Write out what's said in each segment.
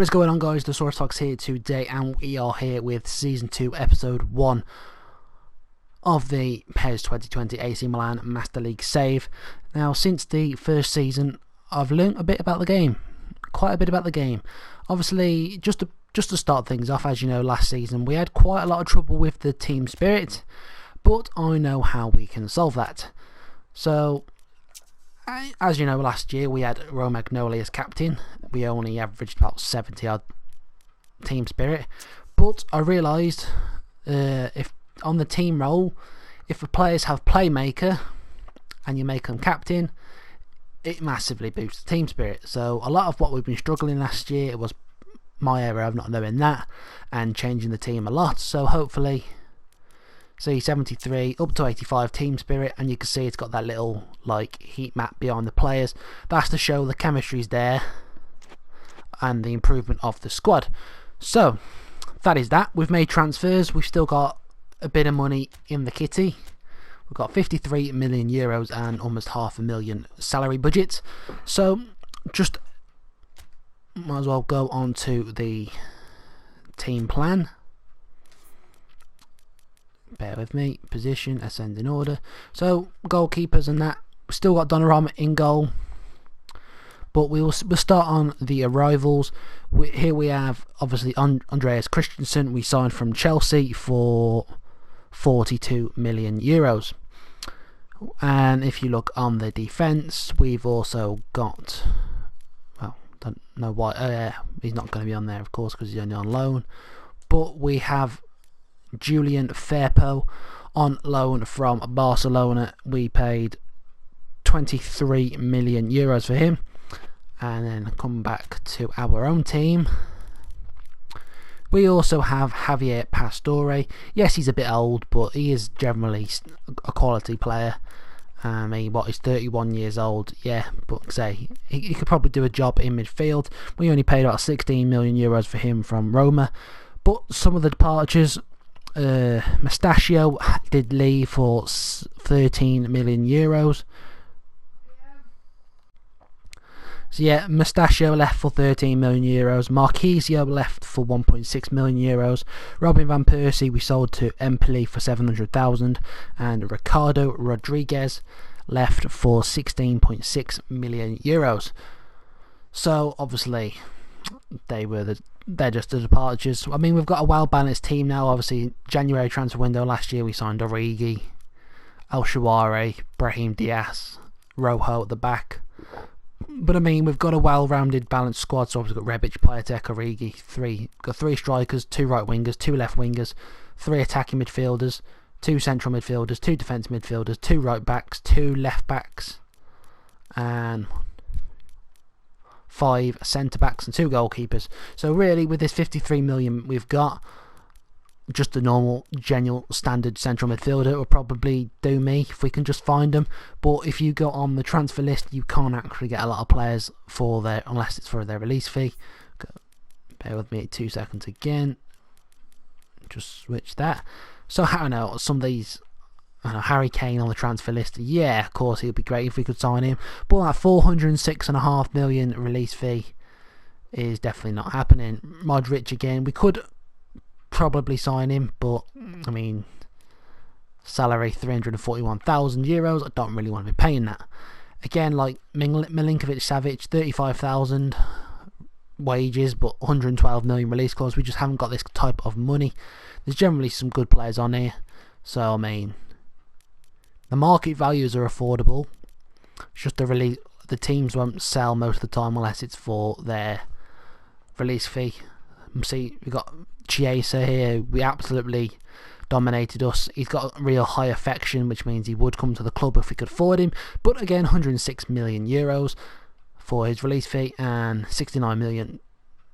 What is going on, guys? The Source Talks here today, and we are here with Season 2, Episode 1 of the Pes 2020 AC Milan Master League save. Now, since the first season, I've learnt a bit about the game. Quite a bit about the game. Obviously, just to start things off, as you know, last season we had quite a lot of trouble with the team spirit, but I know how we can solve that. So, as you know, last year we had Romagnoli as captain. We only averaged about 70 odd team spirit, but I realised if on the team role, if the players have playmaker and you make them captain, it massively boosts the team spirit. So a lot of what we've been struggling last year was my error of not knowing that and changing the team a lot. So hopefully, see 73 up to 85 team spirit, and you can see it's got that little like heat map behind the players. That's to show the chemistry's there and the improvement of the squad. So that is that. We've made transfers. We've still got a bit of money in the kitty. We've got 53 million euros and almost $500,000 salary budget. So just might as well go on to the team plan. Bear with me. Position, ascending order. So goalkeepers and that. We've still got Donnarumma in goal, but we'll start on the arrivals. Here we have obviously Andreas Christensen. We signed from Chelsea for 42 million euros. And if you look on the defence, we've also got, well, don't know why, he's not going to be on there of course because he's only on loan, but we have Julian Firpo on loan from Barcelona. We paid 23 million euros for him. And then come back to our own team. We also have Javier Pastore. Yes, he's a bit old, but he is generally a quality player. He's 31 years old. Yeah, but say he could probably do a job in midfield. We only paid about 16 million euros for him from Roma. But some of the departures, Mustachio did leave for 13 million euros. So yeah, Mustachio left for 13 million euros. Marquisio left for 1.6 million euros. Robin van Persie we sold to Empoli for 700,000, and Ricardo Rodriguez left for 16.6 million euros. So obviously they're just the departures. I mean, we've got a well balanced team now. Obviously, January transfer window last year we signed Origi, El Shaarawy, Brahim Diaz, Rojo at the back. But I mean, we've got a well-rounded, balanced squad. So we've got Rebic, Piatek, Origi, got 3 strikers, 2 right wingers, 2 left wingers, 3 attacking midfielders, 2 central midfielders, 2 defence midfielders, 2 right backs, 2 left backs, and 5 centre backs and 2 goalkeepers. So really, with this 53 million we've got, just a normal, genuine, standard central midfielder will probably do me if we can just find them. But if you go on the transfer list, you can't actually get a lot of players for their, unless it's for their release fee. Bear with me 2 seconds again. Just switch that. So I don't know, some of these, I know, Harry Kane on the transfer list. Yeah, of course, he'd be great if we could sign him. But that 406.5 million release fee is definitely not happening. Modric again, we could probably sign him, but I mean, salary 341,000 euros. I don't really want to be paying that. Again, like Milinkovic Savic, 35,000 wages, but 112 million release clause. We just haven't got this type of money. There's generally some good players on here, so I mean, the market values are affordable. It's just the teams won't sell most of the time unless it's for their release fee. See, we've got Chiesa here. We absolutely dominated us. He's got a real high affection, which means he would come to the club if we could afford him. But again, 106 million euros for his release fee and 69 million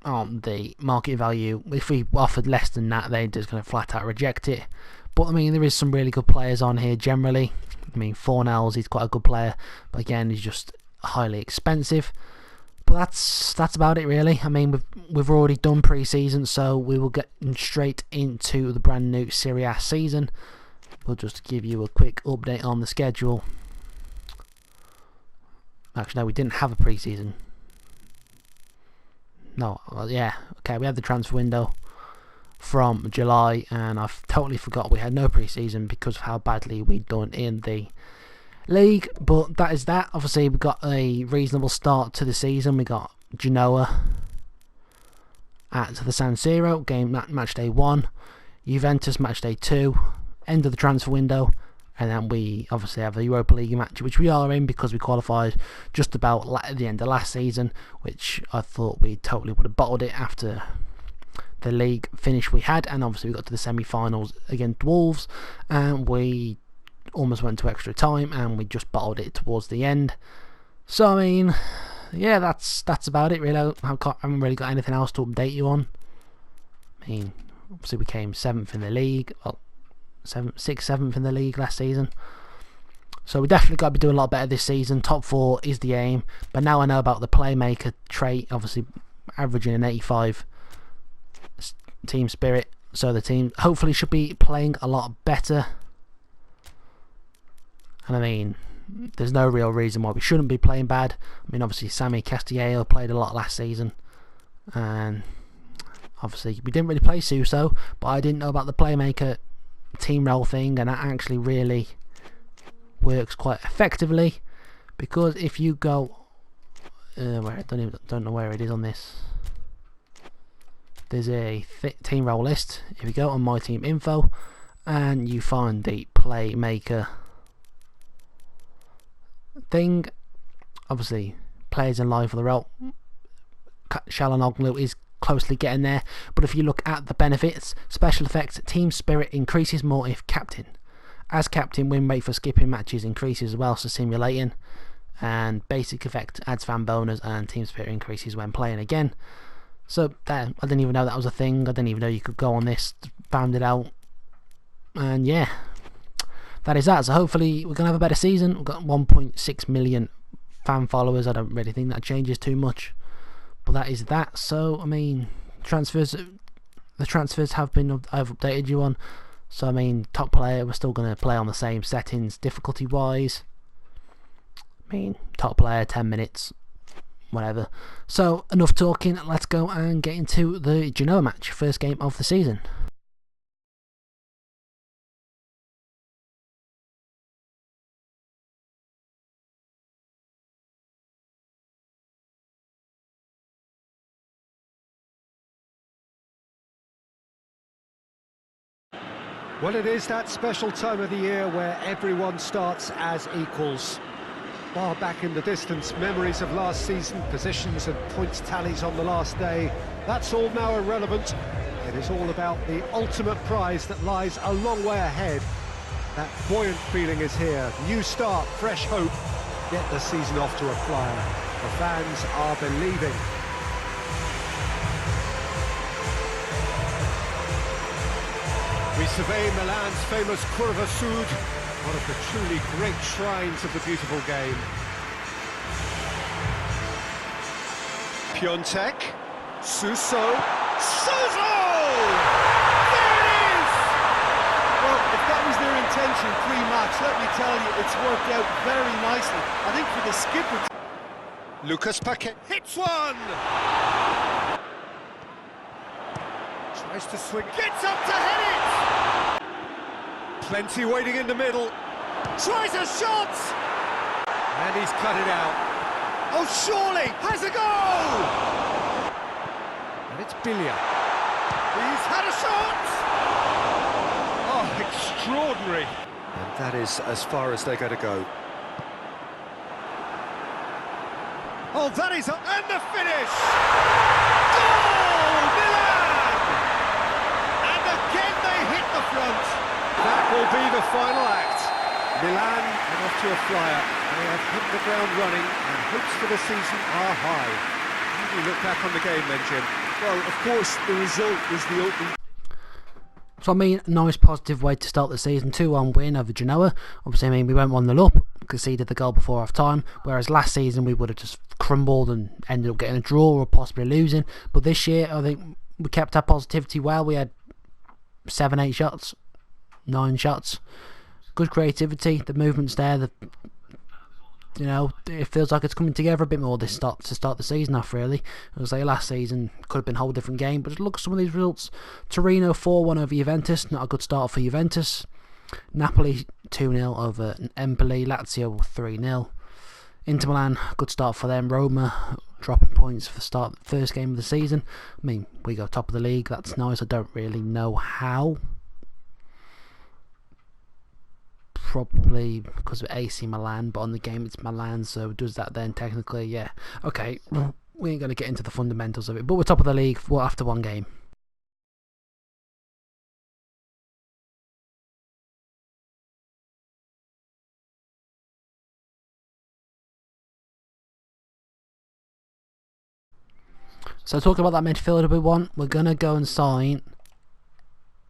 on the market value. If we offered less than that, they're just going to flat out reject it. But I mean, there is some really good players on here generally. I mean, Fornells, he's quite a good player, but again, he's just highly expensive. But that's about it really. I mean, we've already done pre-season, so we will get straight into the brand new Serie A season. We'll just give you a quick update on the schedule. Actually, no, we didn't have a pre-season. No, well, yeah, okay, we had the transfer window from July, and I've totally forgot we had no pre-season because of how badly we'd done in the league. But that is that. Obviously, we got a reasonable start to the season. We got Genoa at the San Siro, match day 1, Juventus match day 2, end of the transfer window, and then we obviously have a Europa League match, which we are in because we qualified just about at the end of last season, which I thought we totally would have bottled it after the league finish we had. And obviously we got to the semi-finals against Wolves, and we almost went to extra time, and we just bottled it towards the end. So I mean, yeah, that's about it really. I haven't really got anything else to update you on. I mean, obviously we came 7th in the league, well, 6th, 7th in the league last season. So we definitely got to be doing a lot better this season. Top 4 is the aim. But now I know about the playmaker trait, obviously averaging an 85 team spirit. So the team hopefully should be playing a lot better. And I mean, there's no real reason why we shouldn't be playing bad. I mean, obviously Sammy Castillejo played a lot last season, and obviously we didn't really play Suso, but I didn't know about the playmaker team role thing, and that actually really works quite effectively, because if you go where I don't know where it is on this, there's a team role list. If you go on my team info and you find the playmaker thing, obviously players in line for the role, Çalhanoğlu is closely getting there. But if you look at the benefits, special effects, team spirit increases more if captain. As captain, win rate for skipping matches increases as well, so simulating. And basic effect adds fan bonus, and team spirit increases when playing again. So there, I didn't even know that was a thing. I didn't even know you could go on this. Found it out, and yeah, that is that. So hopefully we're gonna have a better season. We've got 1.6 million fan followers. I don't really think that changes too much, but that is that. So I mean, the transfers have been, I've updated you on. So I mean, top player, we're still gonna play on the same settings difficulty wise. I mean, top player 10 minutes, whatever. So enough talking, let's go and get into the Genoa match, first game of the season. Well, it is that special time of the year where everyone starts as equals. Far back in the distance, memories of last season, positions and points tallies on the last day, that's all now irrelevant. It is all about the ultimate prize that lies a long way ahead. That buoyant feeling is here. New start, fresh hope. Get the season off to a flyer. The fans are believing. We survey Milan's famous Curva Sud, one of the truly great shrines of the beautiful game. Piontek, Suso, Suso! There it is! Well, if that was their intention pre-match, let me tell you, it's worked out very nicely. I think for the skipper... Lucas Paquet hits one! Tries to swing, gets up to head it! Plenty waiting in the middle. Tries a shot! And he's cut it out. Oh, surely! Has a goal! And it's Bilia. He's had a shot! Oh, extraordinary. And that is as far as they're going to go. Oh, that is... And the finish! Goal! Milan! And again they hit the front. That will be the final act. Milan are off to a flyer. They have hit the ground running, and hopes for the season are high. How do you look back on the game then, Jim? Well, of course, the result was the opening. So I mean, nice positive way to start the season. 2-1 win over Genoa. Obviously, I mean, we went 1-0 up, conceded the goal before half time, whereas last season we would have just crumbled and ended up getting a draw or possibly losing. But this year, I think we kept our positivity well. We had 7-8 shots, 9 shots. Good creativity, the movement's there, the you know, it feels like it's coming together a bit more to start the season off, really. I was say last season could have been a whole different game, but look at some of these results. Torino 4-1 over Juventus, not a good start for Juventus. Napoli 2-0 over Empoli. Lazio 3-0. Inter Milan, good start for them. Roma dropping points for the first game of the season. I mean, we go top of the league, that's nice. I don't really know how. Probably because of AC Milan, but on the game it's Milan, so does that then technically? Yeah. Okay, we ain't going to get into the fundamentals of it, but we're top of the league after one game. So talking about that midfielder we want, we're going to go and sign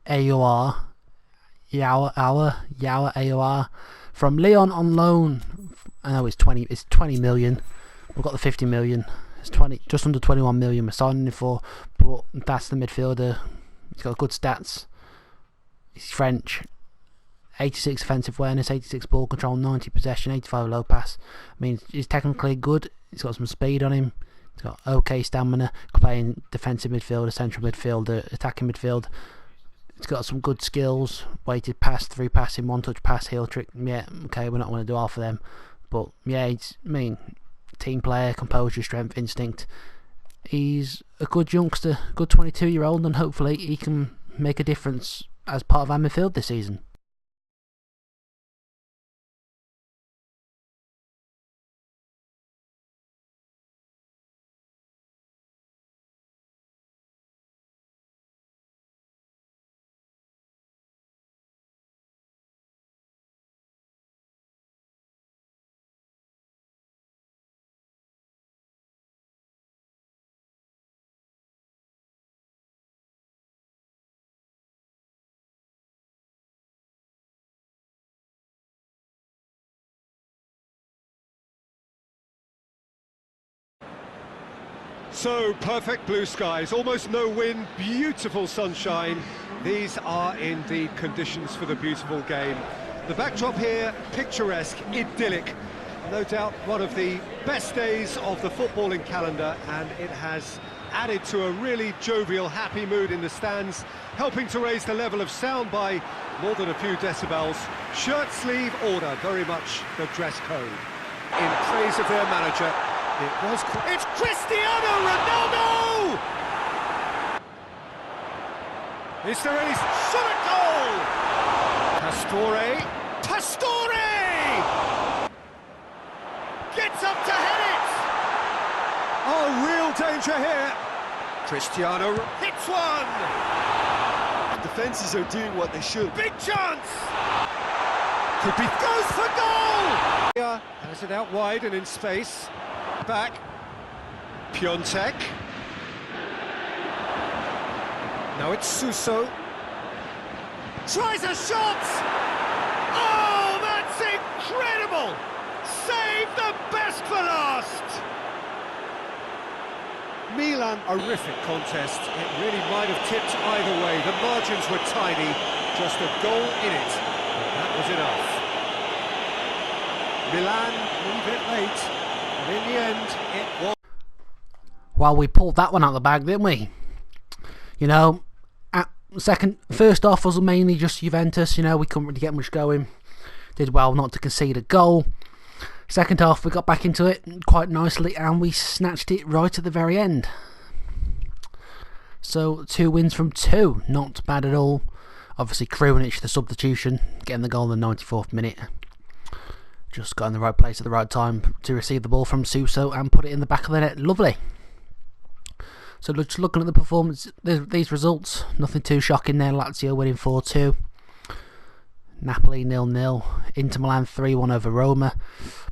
Yawa AOR from Lyon on loan. I know it's 20 million. We've got the 50 million. It's just under 21 million we're signing him for, but that's the midfielder. He's got good stats. He's French. 86 offensive awareness, 86 ball control, 90 possession, 85 low pass. I mean, he's technically good. He's got some speed on him. He's got okay stamina, playing defensive midfielder, central midfielder, attacking midfield. He's got some good skills. Weighted pass, 3 passing, 1 touch pass, heel trick. Yeah, okay, we're not going to do half of them. But yeah, team player, composure, strength, instinct. He's a good youngster, good 22-year-old, and hopefully he can make a difference as part of our midfield this season. So, perfect blue skies, almost no wind, beautiful sunshine. These are indeed conditions for the beautiful game. The backdrop here, picturesque, idyllic. No doubt one of the best days of the footballing calendar, and it has added to a really jovial, happy mood in the stands, helping to raise the level of sound by more than a few decibels. Shirt sleeve order, very much the dress code. In praise of their manager, it's Cristiano Ronaldo! Is there any shot at goal? Pastore! Gets up to head it! Oh, real danger here. Cristiano hits one! Defenses are doing what they should. Big chance! Goes for goal! Yeah, has it out wide and in space. Back. Piontek. Now it's Suso. Tries a shot! Oh, that's incredible! Save the best for last! Milan, horrific contest. It really might have tipped either way. The margins were tiny. Just a goal in it. And that was enough. Milan, a little bit late. And in the end, it was... Well, we pulled that one out of the bag, didn't we? You know, first off was mainly just Juventus. You know, we couldn't really get much going. Did well not to concede a goal. Second half, we got back into it quite nicely, and we snatched it right at the very end. So 2 wins from 2, not bad at all. Obviously, Krunic, the substitution, getting the goal in the 94th minute. Just got in the right place at the right time to receive the ball from Suso and put it in the back of the net. Lovely. So just looking at the performance, these results, nothing too shocking there. Lazio winning 4-2. Napoli 0-0. Inter Milan 3-1 over Roma.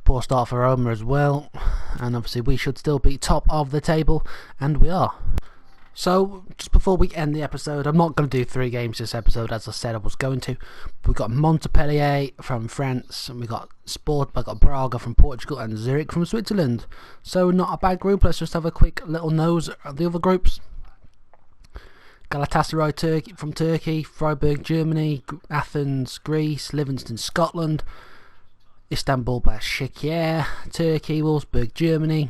Poor start for Roma as well. And obviously we should still be top of the table, and we are. So, just before we end the episode, I'm not going to do 3 games this episode, as I said I was going to. We've got Montpellier from France, and we've got Braga from Portugal, and Zurich from Switzerland. So, not a bad group. Let's just have a quick little nose at the other groups. Galatasaray from Turkey, Freiburg, Germany, Athens, Greece, Livingston, Scotland, Istanbul Başakşehir, Turkey, Wolfsburg, Germany.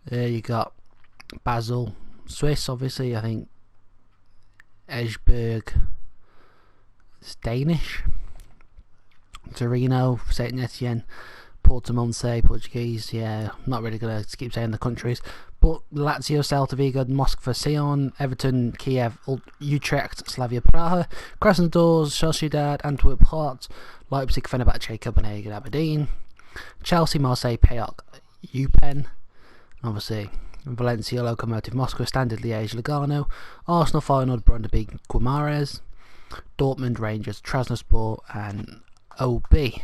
There you got Basel, Swiss, obviously. I think Esbjerg, it's Danish. Torino, Saint Etienne, Portimonense, Portuguese. Yeah, not really gonna keep saying the countries. But Lazio, Celta Vigo, Moskva, Sion, Everton, Kiev, Utrecht, Slavia Praha, Krasnodar, Sociedad, Antwerp, Hearts, Leipzig, Fenerbahce, Copenhagen, Aberdeen, Chelsea, Marseille, PAOK, UPenn, obviously Valencia, Lokomotiv Moscow, Standard Liège, Lugano, Arsenal, Feyenoord, Brøndby, Guimarães, Dortmund, Rangers, Trabzonspor, and OB.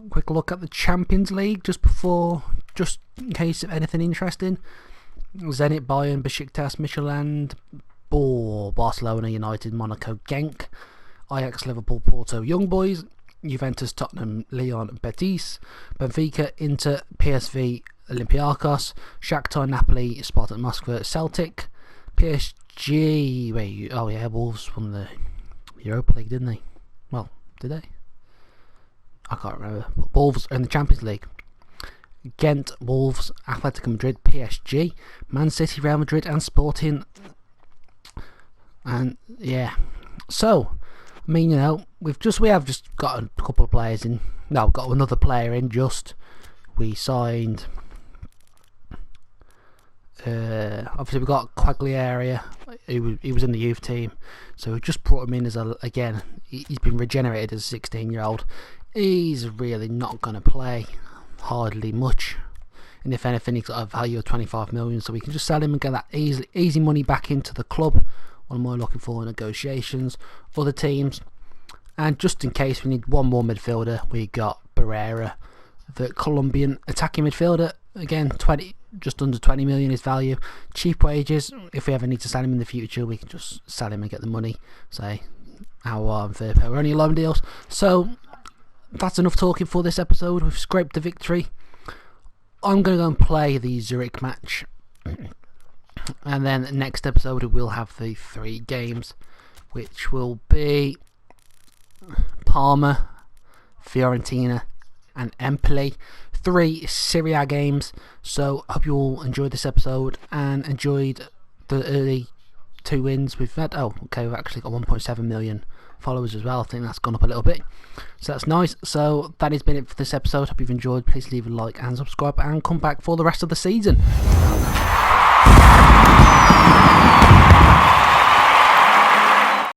Quick look at the Champions League just in case of anything interesting. Zenit, Bayern, Besiktas, Midtjylland, Barcelona, United, Monaco, Genk, Ajax, Liverpool, Porto, Young Boys, Juventus, Tottenham, Lyon, Betis, Benfica, Inter, PSV, Olympiacos, Shakhtar, Napoli, Spartak Moscow, Celtic, PSG. Wolves won the Europa League, didn't they? Well, did they? I can't remember. Wolves are in the Champions League. Ghent, Wolves, Atletico Madrid, PSG, Man City, Real Madrid, and Sporting. And yeah, so I mean, we have just got a couple of players in. No, we've got another player in. We signed. Obviously, we got Quagliarella. He was in the youth team, so we just brought him in as he's been regenerated as a 16-year-old. He's really not going to play hardly much, and if anything, he's got a value of 25 million, so we can just sell him and get that easy money back into the club. What am I looking for? Negotiations, other teams, and just in case we need one more midfielder, we got Barrera, the Colombian attacking midfielder. Again, just under 20 million is value, cheap wages. If we ever need to sell him in the future, we can just sell him and get the money. Say, our we're only loan deals. So that's enough talking for this episode. We've scraped the victory. I'm going to go and play the Zurich match, and then next episode we'll have the 3 games, which will be Parma, Fiorentina, and Empoli. 3 Serie A games. So I hope you all enjoyed this episode and enjoyed the early 2 wins we've had. We've actually got 1.7 million followers as well. I think that's gone up a little bit, so that's nice. So that has been it for this episode. Hope you've enjoyed. Please leave a like and subscribe, and come back for the rest of the season.